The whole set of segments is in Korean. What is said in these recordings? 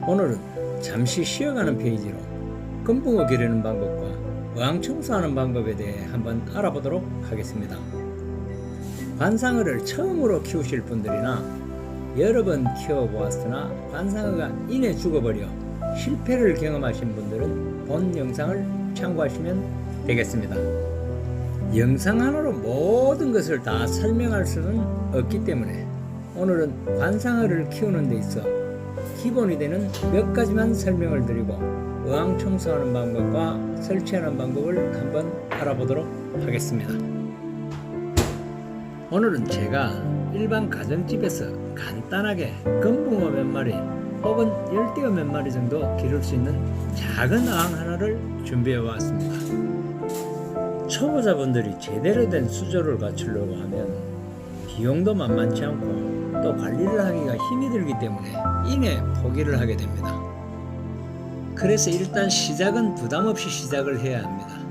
오늘은 잠시 쉬어가는 페이지로 금붕어 기르는 방법과 어항 청소하는 방법에 대해 한번 알아보도록 하겠습니다. 관상어를 처음으로 키우실 분들이나 여러 번 키워보았으나 관상어가 이내 죽어버려 실패를 경험하신 분들은 본 영상을 참고하시면 되겠습니다. 영상 하나로 모든 것을 다 설명할 수는 없기 때문에 오늘은 관상어를 키우는 데 있어 기본이 되는 몇 가지만 설명을 드리고 어항 청소하는 방법과 설치하는 방법을 한번 알아보도록 하겠습니다. 오늘은 제가 일반 가정집에서 간단하게 금붕어 몇 마리 혹은 열대어 몇 마리 정도 기를 수 있는 작은 어항 하나를 준비해 왔습니다. 초보자분들이 제대로 된 수조를 갖추려고 하면 비용도 만만치 않고 또 관리를 하기가 힘이 들기 때문에 이내 포기를 하게 됩니다. 그래서 일단 시작은 부담 없이 시작을 해야 합니다.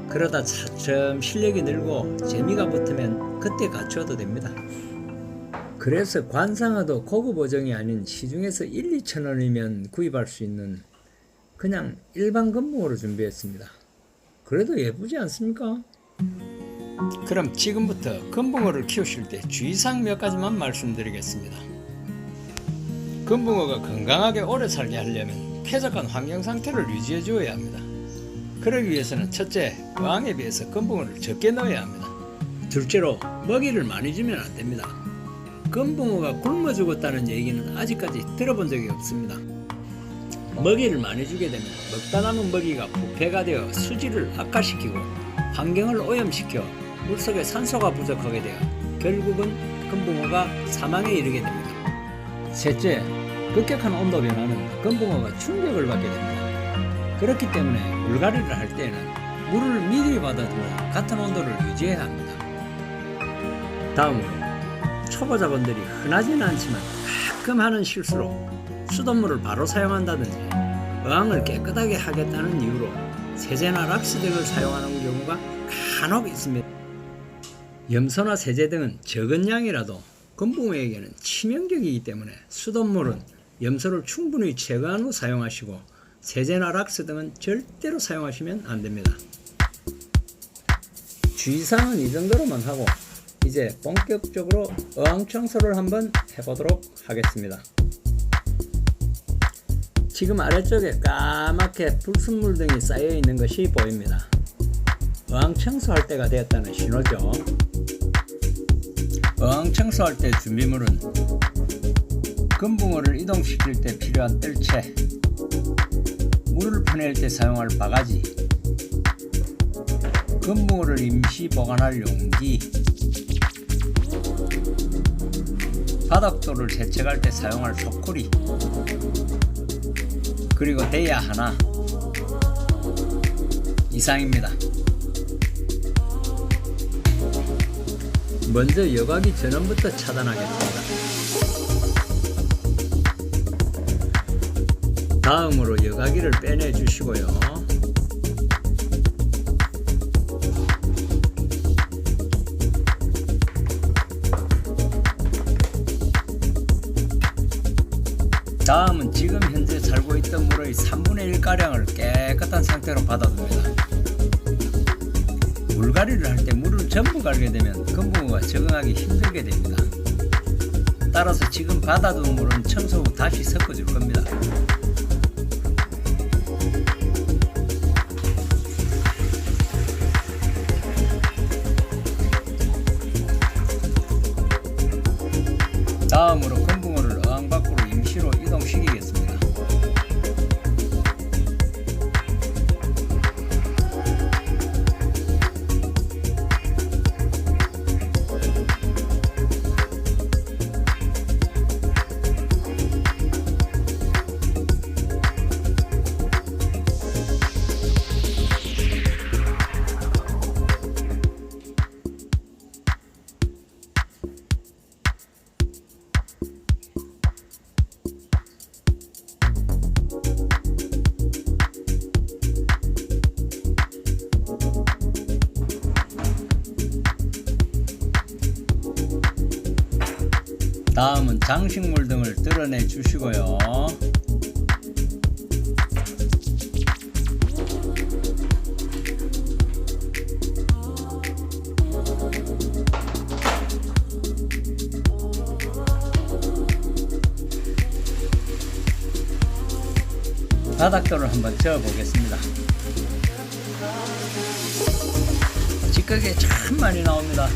그러다 차츰 실력이 늘고 재미가 붙으면 그때 갖춰도 됩니다. 그래서 관상어도 고급 어종이 아닌 시중에서 1, 2천 원이면 구입할 수 있는 그냥 일반 금붕어로 준비했습니다. 그래도 예쁘지 않습니까? 그럼 지금부터 금붕어를 키우실 때 주의사항 몇 가지만 말씀드리겠습니다. 금붕어가 건강하게 오래 살게 하려면 쾌적한 환경 상태를 유지해 주어야 합니다. 그러기 위해서는 첫째, 어항에 비해서 금붕어를 적게 넣어야 합니다. 둘째로, 먹이를 많이 주면 안 됩니다. 금붕어가 굶어 죽었다는 얘기는 아직까지 들어본 적이 없습니다. 먹이를 많이 주게 되면 먹다 남은 먹이가 부패가 되어 수질을 악화시키고 환경을 오염시켜 물속에 산소가 부족하게 되어 결국은 금붕어가 사망에 이르게 됩니다. 셋째, 급격한 온도 변화는 금붕어가 충격을 받게 됩니다. 그렇기 때문에 물갈이를 할 때는 물을 미리 받아두어 같은 온도를 유지해야 합니다. 다음으로 초보자분들이 흔하지는 않지만 가끔 하는 실수로 수돗물을 바로 사용한다든지 어항을 깨끗하게 하겠다는 이유로 세제나 락스 등을 사용하는 경우가 간혹 있습니다. 염소나 세제 등은 적은 양이라도 금붕어에게는 치명적이기 때문에 수돗물은 염소를 충분히 제거한 후 사용하시고 세제나 락스 등은 절대로 사용하시면 안 됩니다. 주의사항은 이 정도로만 하고 이제 본격적으로 어항 청소를 한번 해보도록 하겠습니다. 지금 아래쪽에 까맣게 불순물 등이 쌓여 있는 것이 보입니다. 어항 청소할 때가 되었다는 신호죠. 어항 청소할 때 준비물은 금붕어를 이동시킬 때 필요한 뜰채, 물을 퍼낼 때 사용할 바가지, 금붕어를 임시 보관할 용기, 바닥돌을 세척할 때 사용할 소쿠리, 그리고 대야 하나 이상입니다. 먼저 여과기 전원부터 차단하겠습니다. 다음으로 여과기를 빼내 주시고요. 다음은 지금 현재 살고 있던 물의 3분의 1가량을 깨끗한 상태로 받아둡니다. 물갈이를 할 때 물을 전부 갈게 되면 금붕어가 적응하기 힘들게 됩니다. 따라서 지금 받아둔 물은 청소 후 다시 섞어줄 겁니다. 다음으로 금붕어를 어항 밖으로 임시로 이동시키겠습니다. 장식물 등을 뜯어내 주시고요. 바닥돌을 한번 저어 보겠습니다. 찌꺼기 참 많이 나옵니다.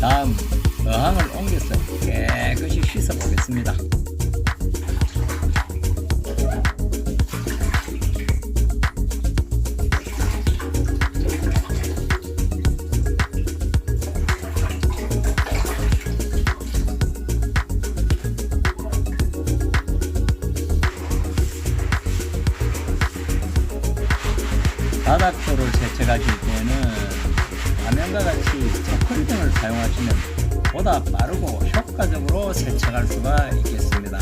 다음 어항을 옮겨서 깨끗이 씻어 보겠습니다. 바닥돌을 세척하실 때는 화면과 같이 초콜릿 등을 사용하시면 보다 빠르고 효과적으로 세척할 수가 있겠습니다.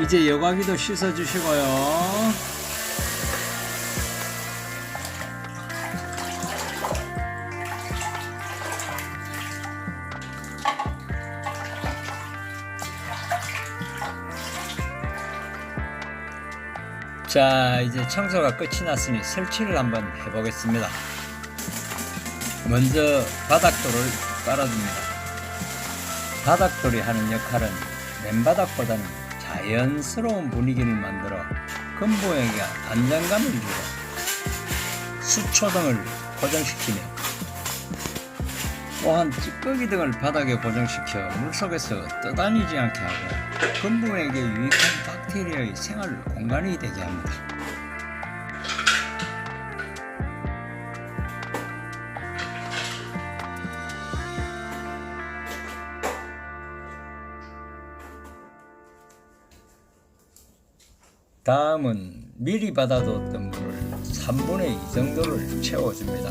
이제 여과기도 씻어 주시고요. 자, 이제 청소가 끝이 났으니 설치를 한번 해보겠습니다. 먼저 바닥돌을 깔아줍니다. 바닥돌이 하는 역할은 맨바닥보다는 자연스러운 분위기를 만들어 근본에게 안정감을 주고 수초 등을 고정시키며 또한 찌꺼기 등을 바닥에 고정시켜 물속에서 떠다니지 않게 하고 근본에게 유익한 박테리아의 생활 공간이 되게 합니다. 다음은 미리 받아뒀던 물을 3분의 2 정도를 채워줍니다.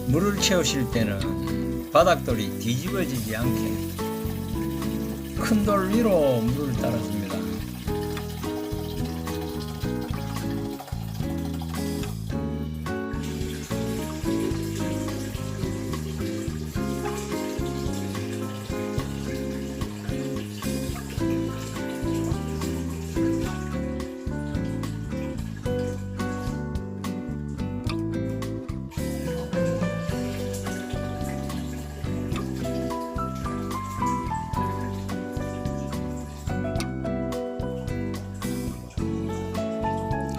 물을 채우실 때는 바닥돌이 뒤집어지지 않게 큰 돌 위로 물을 따라줍니다.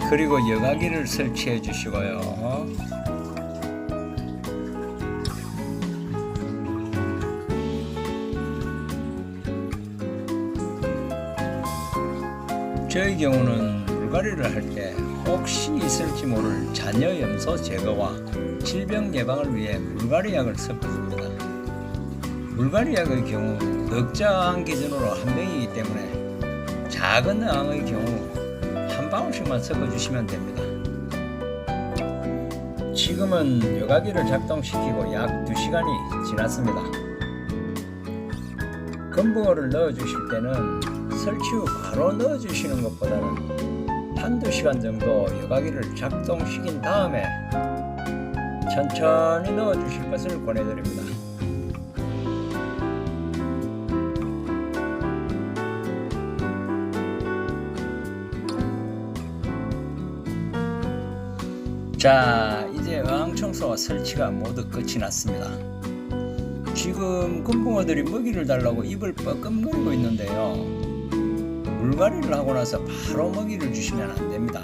그리고 여과기를 설치해 주시고요. 저의 경우는 물갈이를 할 때 혹시 있을지 모를 잔여 염소 제거와 질병 예방을 위해 물갈이약을 섞어줍니다. 물갈이약의 경우 넉자항 기준으로 한 병이기 때문에 작은 어항의 경우 한 방울씩만 섞어주시면 됩니다. 지금은 여과기를 작동시키고 약 2시간이 지났습니다. 건붕어를 넣어주실 때는 설치 후 바로 넣어주시는 것보다는 한두 시간 정도 여과기를 작동시킨 다음에 천천히 넣어주실 것을 권해드립니다. 자, 이제 어항 청소와 설치가 모두 끝이 났습니다. 지금 금붕어들이 먹이를 달라고 입을 뻐끔거리고 있는데요. 물갈이를 하고 나서 바로 먹이를 주시면 안 됩니다.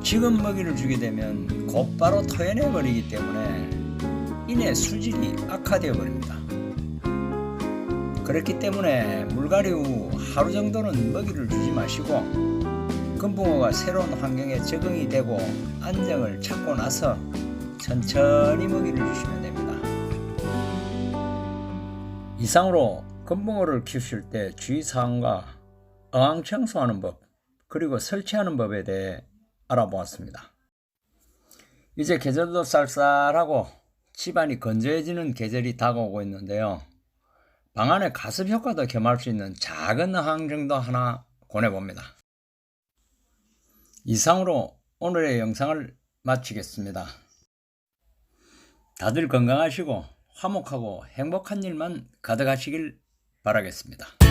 지금 먹이를 주게 되면 곧바로 토해내 버리기 때문에 이내 수질이 악화되어 버립니다. 그렇기 때문에 물갈이 후 하루 정도는 먹이를 주지 마시고 금붕어가 새로운 환경에 적응이 되고 안정을 찾고 나서 천천히 먹이를 주시면 됩니다. 이상으로 금붕어를 키우실 때 주의사항과 어항 청소하는 법 그리고 설치하는 법에 대해 알아보았습니다. 이제 계절도 쌀쌀하고 집안이 건조해지는 계절이 다가오고 있는데요. 방 안에 가습 효과도 겸할 수 있는 작은 어항 정도 하나 권해봅니다. 이상으로 오늘의 영상을 마치겠습니다. 다들 건강하시고 화목하고 행복한 일만 가득하시길 바라겠습니다.